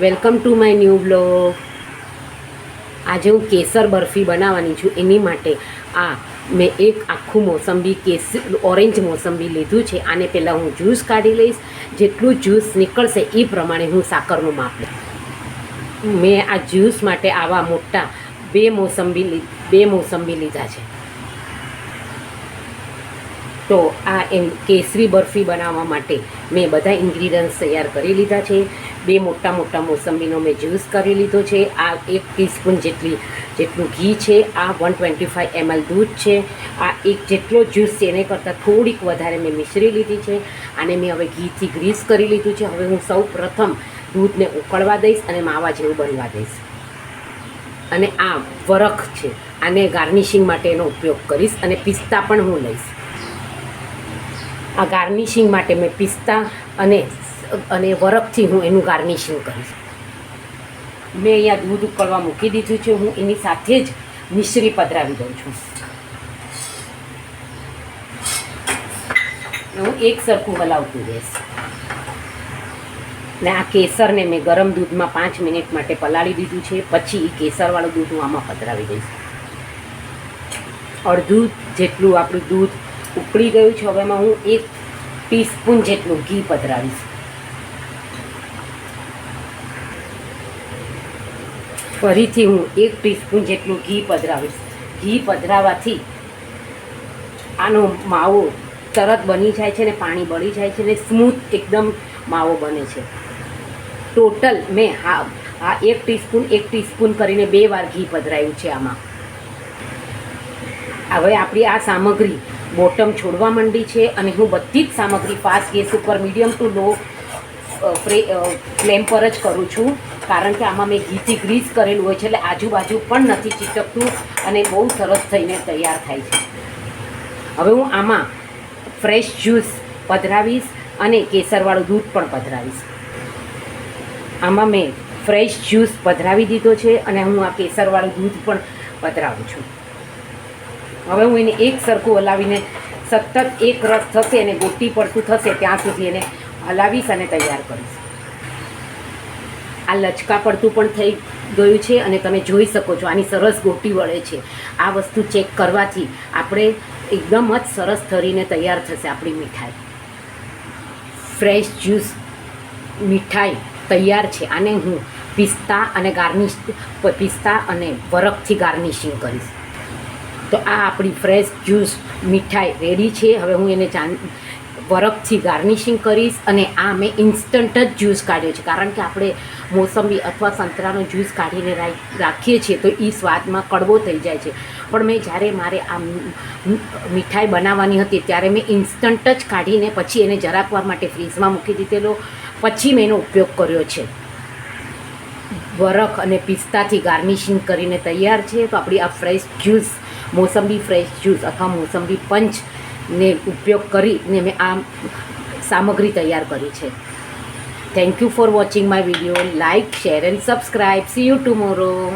Welcome to my new blog. આજે હું કેસર બરફી બનાવવાની છું. એની માટે મેં એક આખું મોસંબી ઓરેન્જ મોસંબી લીધું છે. આને પહેલાં હું જ્યુસ કાઢી લઈશ. જેટલું જ્યુસ નીકળશે એ પ્રમાણે હું સાકરનું માપ લઈશ. મેં આ જ્યુસ માટે આવા મોટા બે મોસંબી લીધા છે. તો કેસરી બરફી બનાવવા માટે મેં બધા ઇન્ગ્રીડિયન્ટ્સ તૈયાર કરી લીધા છે. બે મોટા મોસંબીનો મેં જ્યુસ કરી લીધો છે. આ 1 ટીસ્પૂન જેટલું ઘી છે. આ 125 ml દૂધ છે. આ એક જેટલો જ્યુસ છે એને કરતાં થોડીક વધારે મેં મિશ્રી લીધી છે. આને મેં હવે ઘીથી ગ્રીસ કરી લીધું છે. હવે હું સૌ પ્રથમ દૂધને ઉકળવા દઈશ અને માવા જેવું બનવા દઈશ. અને આ વરખ છે, આને ગાર્નિશિંગ માટે એનો ઉપયોગ કરીશ. અને પિસ્તા પણ હું લઈશ. આ ગાર્નિશિંગ માટે મેં પિસ્તા અને વરખથી હું એનું ગાર્નિશિંગ કરીશ. મેં અહીંયા દૂધ ઉકળવા મૂકી દીધું છે. હું એની સાથે જ મિશ્રી પધરાવી દઉં છું. હું એક સરખું હલાવતું રહીશ. ને આ કેસરને મેં ગરમ દૂધમાં 5 મિનિટ માટે પલાળી દીધું છે. પછી એ કેસરવાળું દૂધ હું આમાં પધરાવી દઈશ. અડધું જેટલું આપણું દૂધ ઉકળી ગયું છે. હવે એમાં હું 1 ટીસ્પૂન જેટલું ઘી પધરાવીશ. ફરીથી હું 1 ટીસ્પૂન જેટલું ઘી પધરાવીશ. ઘી પધરાવાથી આનો માવો તરત બની જાય છે ને પાણી બળી જાય છે ને સ્મૂથ એકદમ માવો બને છે. ટોટલ મેં આ 1 ટીસ્પૂન કરીને 2 વાર ઘી પધરાયું છે આમાં. હવે આપણી આ સામગ્રી બોટમ છોડવા માંડી છે. અને હું બધી જ સામગ્રી ફાસ્ટ ગેસ ઉપર મીડિયમ ટુ લો ફ્લેમ પર જ કરું છું. કારણ કે આમાં મેં ઘીથી ગ્રીસ કરેલું હોય છે એટલે આજુબાજુ પણ નથી ચીટકતું અને બહુ સરસ થઈને તૈયાર થાય છે. હવે હું આમાં ફ્રેશ જ્યુસ પધરાવીશ અને કેસરવાળું દૂધ પણ પધરાવીશ. આમાં મેં ફ્રેશ જ્યુસ પધરાવી દીધો છે અને હું આ કેસરવાળું દૂધ પણ પધરાવું છું. હવે હું એને એક સરખું હલાવીને સતત એક રસ થશે અને ગોટી પડતું થશે ત્યાં સુધી એને હલાવીશ અને તૈયાર કરીશ. આ લચકા પડતું પણ થઈ ગયું છે અને તમે જોઈ શકો છો આની સરસ ગોટી વળે છે. આ વસ્તુ ચેક કરવાથી આપણે એકદમ જ સરસ થરીને તૈયાર થશે આપણી મીઠાઈ. ફ્રેશ જ્યુસ મીઠાઈ તૈયાર છે. આને હું પિસ્તા અને વરખથી ગાર્નિશિંગ કરીશ. તો આ આપણી ફ્રેશ જ્યુસ મીઠાઈ રેડી છે. હવે હું એને વરખથી ગાર્નિશિંગ કરીશ. અને આ મેં ઇન્સ્ટન્ટ જ જ્યુસ કાઢ્યો છે. કારણ કે આપણે મોસંબી અથવા સંતરાનો જ્યુસ કાઢીને રાખીએ છીએ તો એ સ્વાદમાં કડવો થઈ જાય છે. પણ મેં જ્યારે મારે આ મીઠાઈ બનાવવાની હતી ત્યારે મેં ઇન્સ્ટન્ટ જ કાઢીને પછી એને જરાક વાર માટે ફ્રીઝમાં મૂકી દીધેલો. પછી મેં એનો ઉપયોગ કર્યો છે. વરખ અને પિસ્તાથી ગાર્નિશિંગ કરીને તૈયાર છે. તો આપણી આ ફ્રેશ જ્યુસ મોસંબી ફ્રેશ જ્યુસ અથવા મોસંબી પંચને ઉપયોગ કરીને મેં આ સામગ્રી તૈયાર કરી છે. Thank you for watching my video. Like, share and subscribe. C you tomorrow.